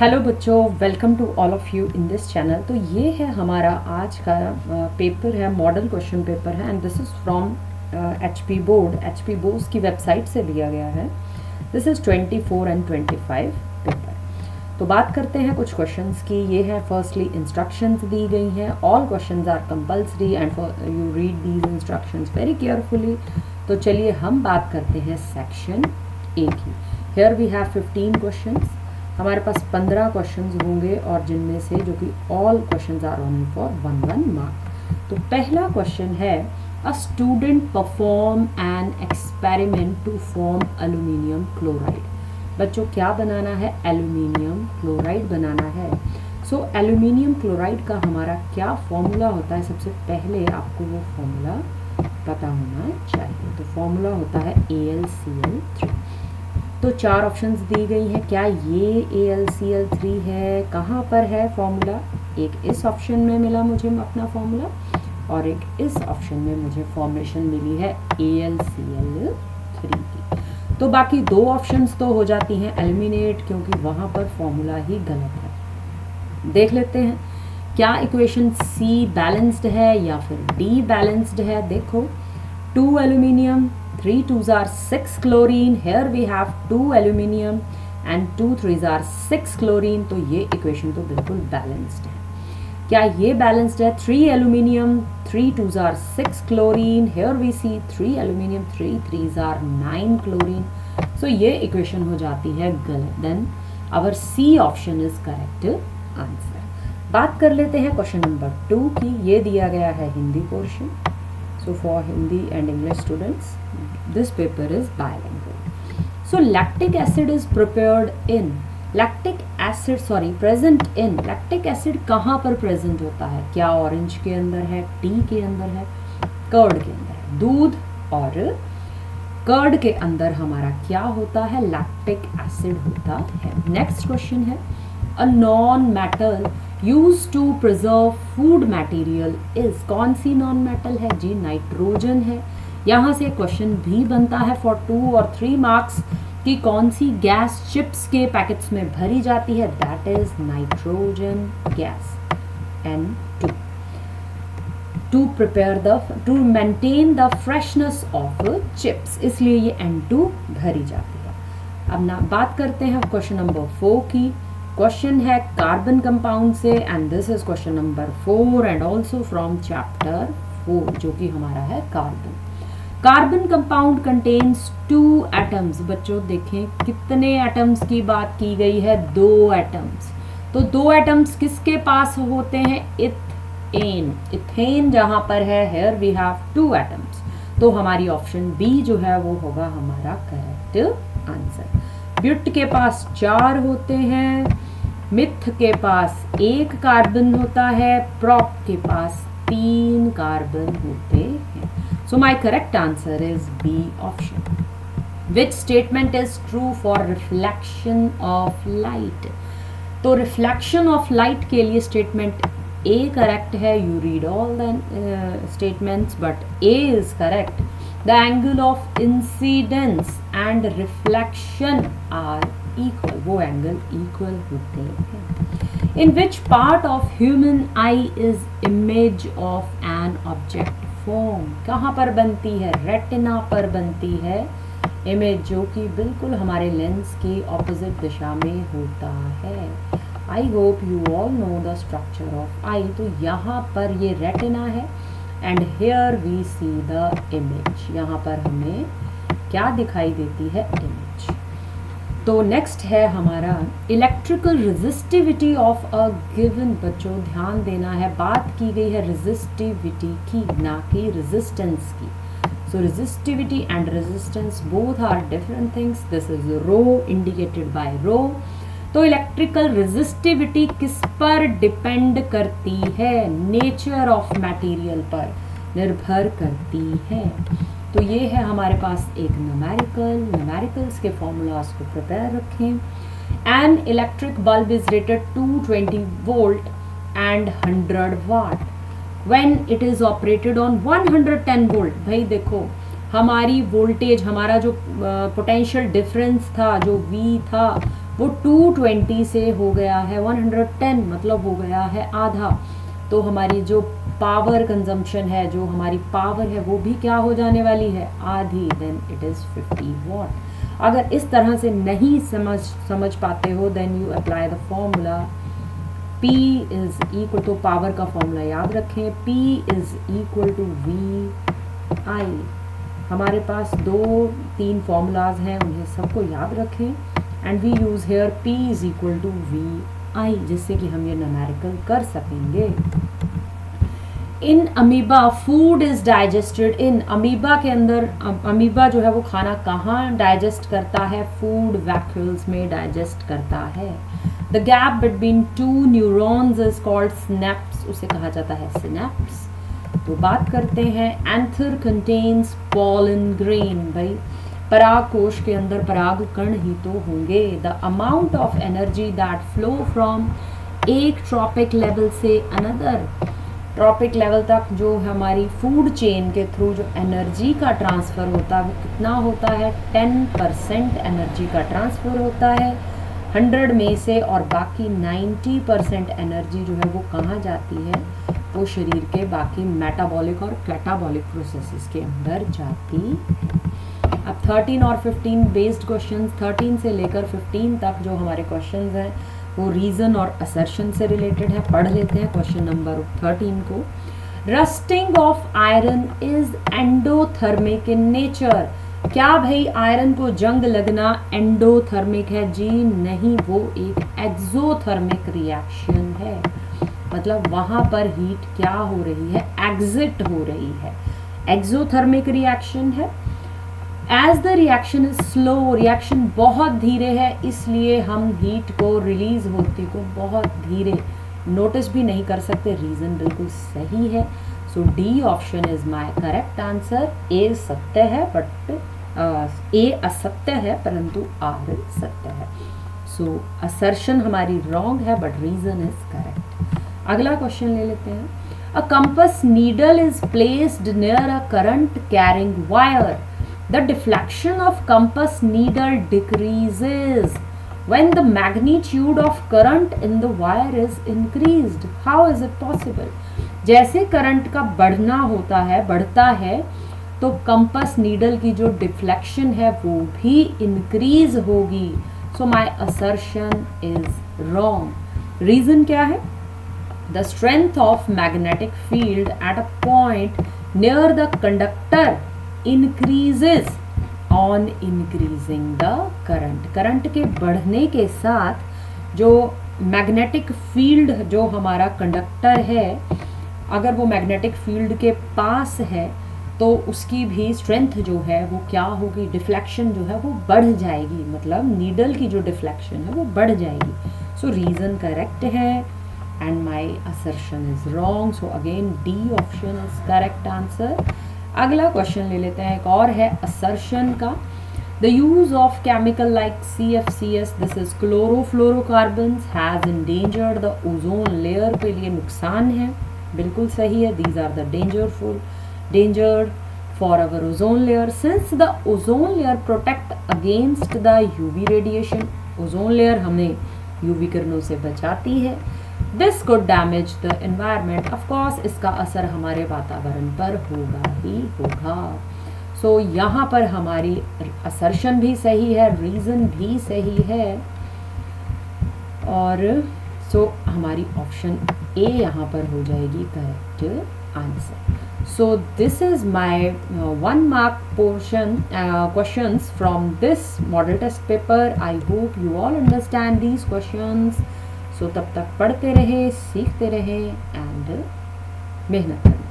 Hello बच्चों, welcome to all of you in this channel. तो ये है हमारा आज का पेपर है, मॉडल क्वेश्चन पेपर है and this is from HP board की वेबसाइट से लिया गया है। This is 24 and 25 paper. तो बात करते हैं कुछ क्वेश्चंस की। ये है फर्स्टली इंस्ट्रक्शंस दी गई हैं। All questions are compulsory and you read these instructions very carefully. तो चलिए हम बात करते हैं सेक्शन ए की। Here we have 15 questions. हमारे पास 15 क्वेश्चंस होंगे और जिनमें से जो कि all questions are only for 1 mark. तो पहला क्वेश्चन है, a student perform an experiment to form aluminium chloride. बच्चों क्या बनाना है? एल्यूमिनियम क्लोराइड बनाना है। सो एल्यूमिनियम क्लोराइड का हमारा क्या फॉर्मूला होता है? सबसे पहले आपको वो फॉर्मूला पता होना चाहिए। तो फॉर्मूला होता है AlCl3। तो 4 ऑप्शंस दी गई हैं। क्या ये AlCl3 है? कहाँ पर है फॉर्मूला? एक इस ऑप्शन में मिला मुझे अपना फॉर्मूला और एक इस ऑप्शन में मुझे फॉर्मेशन मिली है AlCl3 की। तो बाकी 2 ऑप्शंस तो हो जाती हैं एलिमिनेट, क्योंकि वहाँ पर फॉर्मूला ही गलत है। देख लेते हैं क्या इक्वेशन C बैलेंस्ड है या फिर D बैलेंस्ड है। देखो, 2 aluminium, 3 2s are 6 chlorine. Here we have 2 aluminium and 2 3s are 6 chlorine. तो ये इक्वेशन तो बिल्कुल बैलेंस्ड है। क्या ये बैलेंस्ड है? 3 aluminium, 3 2s are 6 chlorine. Here we see 3 aluminium, 3 3s are 9 chlorine. So ये इक्वेशन हो जाती है गलत। Then our C option is correct answer. बात कर लेते हैं क्वेश्चन नंबर 2 की। ये दिया गया है Hindi portion. So for Hindi and English students, this paper is bilingual. So lactic acid is present in lactic acid कहाँ पर present होता है? क्या ऑरेंज के अंदर है, टी के अंदर है, कर्ड के अंदर है? दूध और कर्ड के अंदर हमारा क्या होता है? लैक्टिक एसिड होता है। नेक्स्ट क्वेश्चन है, a non metal use to preserve food material is. कौन सी नॉन मेटल है जी? नाइट्रोजन है। यहाँ से क्वेश्चन भी बनता है फॉर 2 और 3 मार्क्स कि कौन सी गैस चिप्स के पैकेट्स में भरी जाती है? That is nitrogen gas N2 to maintain the freshness of chips, इसलिए ये N2 भरी जाती है। अब ना बात करते हैं क्वेश्चन नंबर 4 की। क्वेश्चन है कार्बन कंपाउंड से and this is question number 4 and also from chapter 4, जो कि हमारा है carbon. Carbon compound contains 2 atoms. बच्चों देखें कितने एटम्स की बात की गई है? 2 एटम्स। तो 2 एटम्स किसके पास होते हैं? इथेन जहां पर है, हेयर वी हैव 2 एटम्स। तो हमारी ऑप्शन बी जो है वो होगा हमारा करेक्ट आंसर। ब्यूट के पास 4 होते हैं, मिथ के पास 1 कार्बन होता है, प्रॉप के पास 3 कार्बन होते हैं। So my correct answer is B option. Which statement is true for reflection of light? तो रिफ्लेक्शन ऑफ लाइट के लिए स्टेटमेंट ए करेक्ट है। You read all the statements but A is correct. The angle of incidence and reflection are equal. वो angle equal होते हैं। In which part of human eye is image of an object form? कहाँ पर बनती है? Retina पर बनती है इमेज, जो कि बिल्कुल हमारे लेंस की ऑपोजिट दिशा में होता है। I hope you all know the structure of eye. तो यहाँ पर ये रेटिना है and here we see the image. यहाँ पर हमें क्या दिखाई देती है? इमेज। तो नेक्स्ट है हमारा electrical resistivity of a given. बच्चों ध्यान देना है, बात की गई है रेजिस्टिविटी की, ना कि रेजिस्टेंस की। So resistivity and resistance both are different things. This is rho indicated by rho. तो इलेक्ट्रिकल रेजिस्टिविटी किस पर डिपेंड करती है? नेचर ऑफ मटेरियल पर निर्भर करती है। तो ये है हमारे पास एक न्यूमेरिकल्स के फॉर्मूलाज को प्रिपेयर रखें। An electric bulb is rated 220 volt and 100 watt when it is operated on 110 volt. भाई देखो, हमारी वोल्टेज, हमारा जो पोटेंशियल डिफरेंस था, जो V था, वो 220 से हो गया है 110, मतलब हो गया है आधा। तो हमारी जो पावर कंजम्पशन है, जो हमारी पावर है, वो भी क्या हो जाने वाली है, आधी। Then it is 50 watt. अगर इस तरह से नहीं समझ पाते हो, then you apply the formula P is equal to, power का फॉर्मूला याद रखें, P is equal to VI। हमारे पास 2-3 फॉर्मूलाज हैं, उन्हें सबको याद रखें, and we use here P is equal to VI, जिससे कि हम ये न्यूमेरिकल कर सकेंगे। In amoeba food is digested in, amoeba के अंदर, अमीबा जो है वो खाना कहाँ डाइजेस्ट करता है, फूड वैक्यूल्स में डाइजेस्ट करता है। The gap between 2 neurons is called snaps, उसे कहा जाता है सिनेप्स। तो बात करते हैं, एंथर कंटेन्स पॉलन ग्रेन, भाई पराग कोश के अंदर पराग कण ही तो होंगे। The amount of energy that flow from एक ट्रॉपिक लेवल से अनदर, ट्रॉपिक लेवल तक जो हमारी फूड चेन के थ्रू जो एनर्जी का ट्रांसफ़र होता है वो कितना होता है, 10% एनर्जी का ट्रांसफ़र होता है 100 में से, और बाकी 90% एनर्जी जो है वो कहाँ जाती है, वो शरीर के बाकी मेटाबॉलिक और कैटाबॉलिक प्रोसेसेस के अंदर जाती। अब 13 और 15 बेस्ड क्वेश्चंस, 13 से लेकर 15 तक जो हमारे क्वेश्चंस हैं वो रीज़न और असर्शन से रिलेटेड है। पढ़ लेते हैं क्वेश्चन नंबर 13 को। Rusting of iron is endothermic in nature, क्या भाई आयरन को जंग लगना एंडोथर्मिक है? जी नहीं, वो एक एक्सोथर्मिक रिएक्शन है। मतलब वहाँ पर हीट क्या हो रही है, एग्जिट हो रही है, एक्सोथर्मिक रिएक्शन है। As the reaction is slow, reaction बहुत धीरे है, इसलिए हम हीट को रिलीज होती को बहुत धीरे नोटिस भी नहीं कर सकते। रीजन बिल्कुल सही है। So D option is my correct answer. A सत्य है बट ए असत्य है परंतु आर सत्य है। सो असर्शन हमारी रॉन्ग है बट रीजन इज करेक्ट। अगला क्वेश्चन ले लेते हैं। A compass needle is placed near a current carrying wire, the deflection of compass needle decreases when the magnitude of current in the wire is increased. How is it possible? जैसे current का बढ़ना होता है, बढ़ता है, तो compass needle की जो डिफ्लेक्शन है वो भी इंक्रीज होगी। सो माई असर्शन इज रॉन्ग। रीजन क्या है? The strength of magnetic field at a point near the conductor increases on increasing the current. Current के बढ़ने के साथ जो मैग्नेटिक फील्ड जो हमारा कंडक्टर है, अगर वो मैग्नेटिक फील्ड के पास है तो उसकी भी स्ट्रेंथ जो है वो क्या होगी, डिफ्लेक्शन जो है वो बढ़ जाएगी। मतलब नीडल की जो डिफ्लेक्शन है वो बढ़ जाएगी। सो रीजन करेक्ट है and my assertion is wrong. So again D option is correct answer. अगला क्वेश्चन ले लेते हैं, एक और है असर्शन का। The use of chemical like CFCS, this is chlorofluorocarbons, has endangered the ozone layer, के लिए नुकसान है, बिल्कुल सही है। These are the dangers for our ozone layer since the ozone layer protect against the UV radiation, ozone layer हमें UV किरणों से बचाती है। This could damage the environment, of course इसका असर हमारे वातावरण पर होगा ही होगा। सो यहाँ पर हमारी असर्शन भी सही है, रीजन भी सही है, और सो हमारी ऑप्शन ए यहाँ पर हो जाएगी correct answer. So this is my 1 mark portion questions from this model test paper. I hope you all understand these questions. सो तब तक पढ़ते रहे, सीखते रहे एंड मेहनत करें।